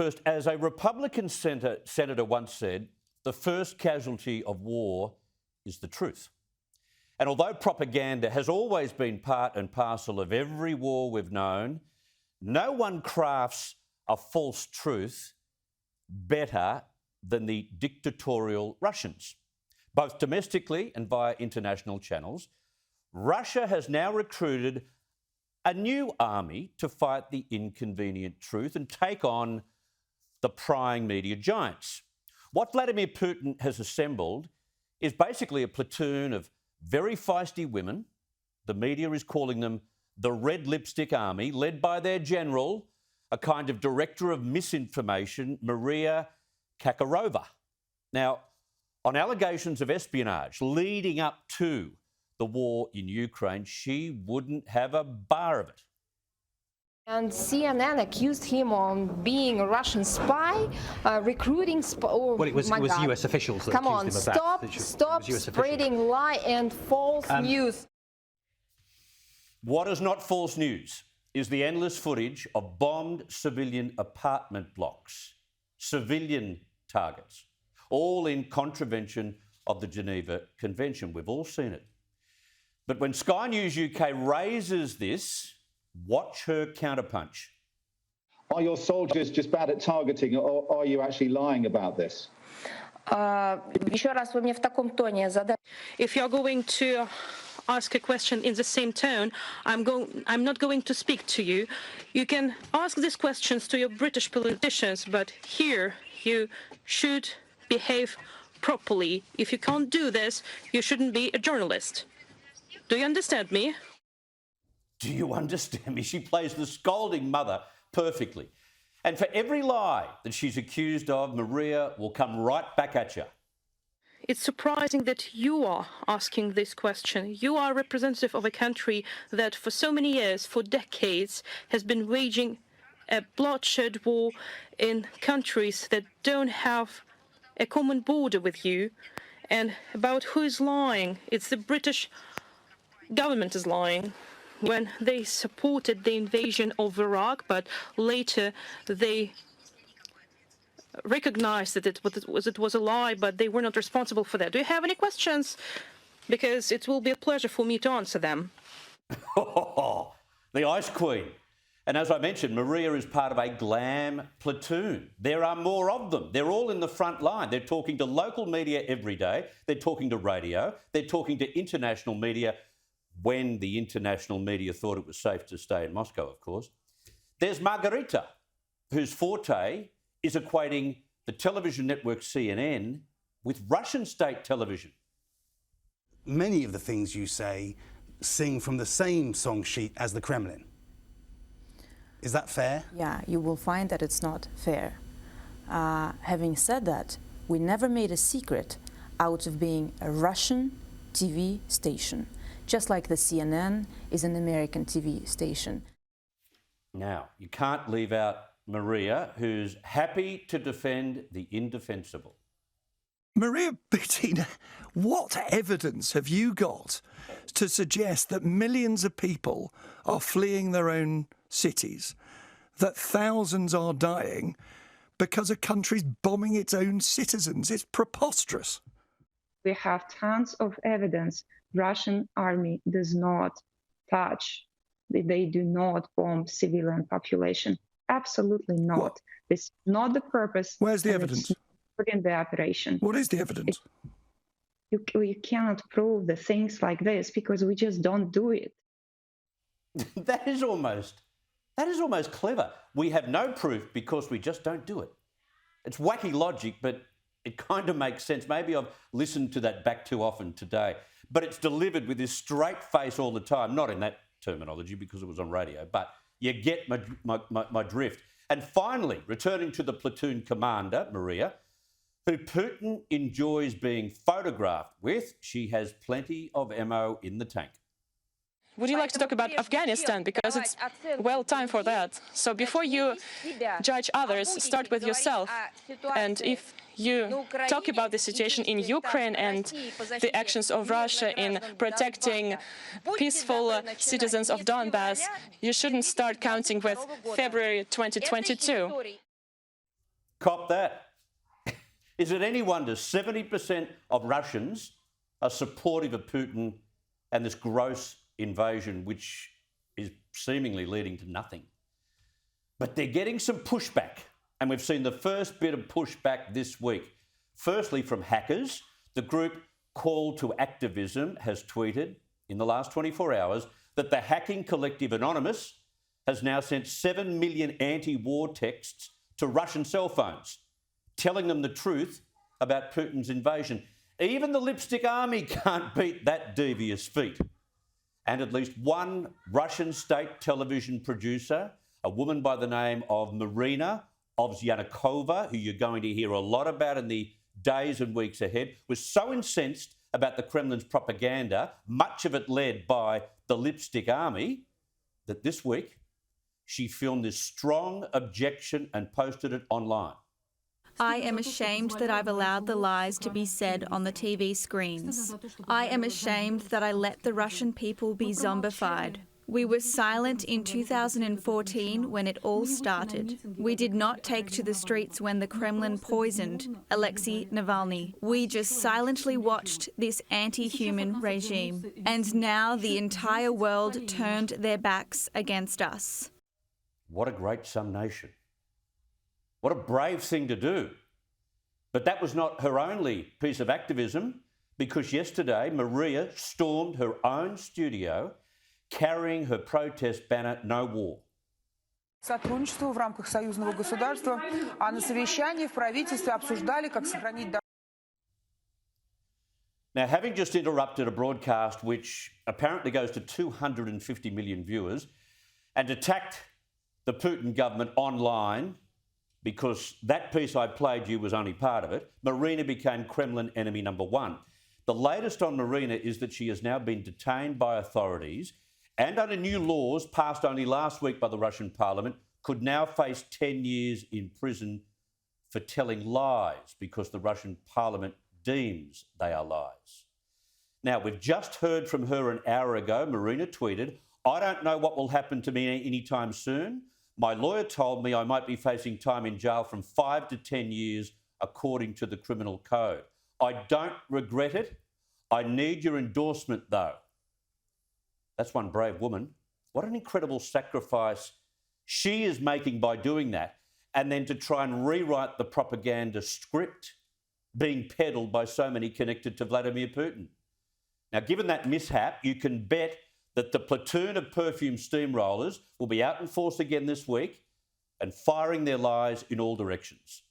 First, as a Republican senator once said, the first casualty of war is the truth. And although propaganda has always been part and parcel of every war we've known, no one crafts a false truth better than the dictatorial Russians. Both domestically and via international channels, Russia has now recruited a new army to fight the inconvenient truth and take on the prying media giants. What Vladimir Putin has assembled is basically a platoon of very feisty women. The media is calling them the Red Lipstick Army, led by their general, a kind of director of misinformation, Maria Kakarova. Now, on allegations of espionage leading up to the war in Ukraine, she wouldn't have a bar of it. And CNN accused him of being a Russian spy, recruiting... Oh, well, it was US officials that accused him of that. Stop spreading lie and false news. What is not false news is the endless footage of bombed civilian apartment blocks, civilian targets, all in contravention of the Geneva Convention. We've all seen it. But when Sky News UK raises this, watch her counterpunch. Are your soldiers just bad at targeting, or are you actually lying about this? If you're going to ask a question in the same tone, I'm not going to speak to you. You can ask these questions to your British politicians, but here you should behave properly. If you can't do this, you shouldn't be a journalist. Do you understand me? Do you understand me? She plays the scolding mother perfectly. And for every lie that she's accused of, Maria will come right back at you. It's surprising that you are asking this question. You are a representative of a country that for so many years, for decades, has been waging a bloodshed war in countries that don't have a common border with you. And about who is lying, it's the British government is lying when they supported the invasion of Iraq, but later they recognized that it was a lie, but they were not responsible for that. Do you have any questions? Because it will be a pleasure for me to answer them. The Ice Queen. And as I mentioned, Maria is part of a glam platoon. There are more of them. They're all in the front line. They're talking to local media every day. They're talking to radio. They're talking to international media when the international media thought it was safe to stay in Moscow, of course. There's Margarita, whose forte is equating the television network CNN with Russian state television. Many of the things you say sing from the same song sheet as the Kremlin. Is that fair? Yeah, you will find that it's not fair. Having said that, we never made a secret out of being a Russian TV station, just like the CNN is an American TV station. Now, you can't leave out Maria, who's happy to defend the indefensible. Maria Putin, what evidence have you got to suggest that millions of people are fleeing their own cities, that thousands are dying because a country's bombing its own citizens? It's preposterous. We have tons of evidence. Russian army does not touch, they do not bomb civilian population. Absolutely not. What? This is not the purpose. Where's the evidence? In the operation. What is the evidence? You cannot prove the things like this because we just don't do it. That is almost clever. We have no proof because we just don't do it. It's wacky logic, but it kind of makes sense. Maybe I've listened to that back too often today, but it's delivered with this straight face all the time, not in that terminology because it was on radio, but you get my drift. And finally, returning to the platoon commander, Maria, who Putin enjoys being photographed with, she has plenty of ammo in the tank. Would you like to talk about Afghanistan? Because it's well time for that. So before you judge others, start with yourself. And if you talk about the situation in Ukraine and the actions of Russia in protecting peaceful citizens of Donbass, you shouldn't start counting with February 2022. Cop that. Is it any wonder 70% of Russians are supportive of Putin and this gross invasion, which is seemingly leading to nothing? But they're getting some pushback, and we've seen the first bit of pushback this week. Firstly, from hackers. The group Call to Activism has tweeted in the last 24 hours that the hacking collective Anonymous has now sent 7 million anti-war texts to Russian cell phones, telling them the truth about Putin's invasion. Even the lipstick army can't beat that devious feat. And at least one Russian state television producer, a woman by the name of Marina Ovsyannikova, who you're going to hear a lot about in the days and weeks ahead, was so incensed about the Kremlin's propaganda, much of it led by the lipstick army, that this week she filmed this strong objection and posted it online. I am ashamed that I've allowed the lies to be said on the TV screens. I am ashamed that I let the Russian people be zombified. We were silent in 2014 when it all started. We did not take to the streets when the Kremlin poisoned Alexei Navalny. We just silently watched this anti-human regime. And now the entire world turned their backs against us. What a great summation. What a brave thing to do. But that was not her only piece of activism, because yesterday Maria stormed her own studio carrying her protest banner, "No War." Сотрудничество в рамках союзного государства, а на совещании в правительстве обсуждали, как сохранить. Now, having just interrupted a broadcast which apparently goes to 250 million viewers and attacked the Putin government online, because that piece I played you was only part of it, Marina became Kremlin enemy number one. The latest on Marina is that she has now been detained by authorities and under new laws passed only last week by the Russian parliament, could now face 10 years in prison for telling lies because the Russian parliament deems they are lies. Now, we've just heard from her an hour ago. Marina tweeted, "I don't know what will happen to me anytime soon. My lawyer told me I might be facing time in jail from 5 to 10 years according to the criminal code. I don't regret it. I need your endorsement though." That's one brave woman. What an incredible sacrifice she is making by doing that, and then to try and rewrite the propaganda script being peddled by so many connected to Vladimir Putin. Now, given that mishap, you can bet that the platoon of perfume steamrollers will be out in force again this week and firing their lies in all directions.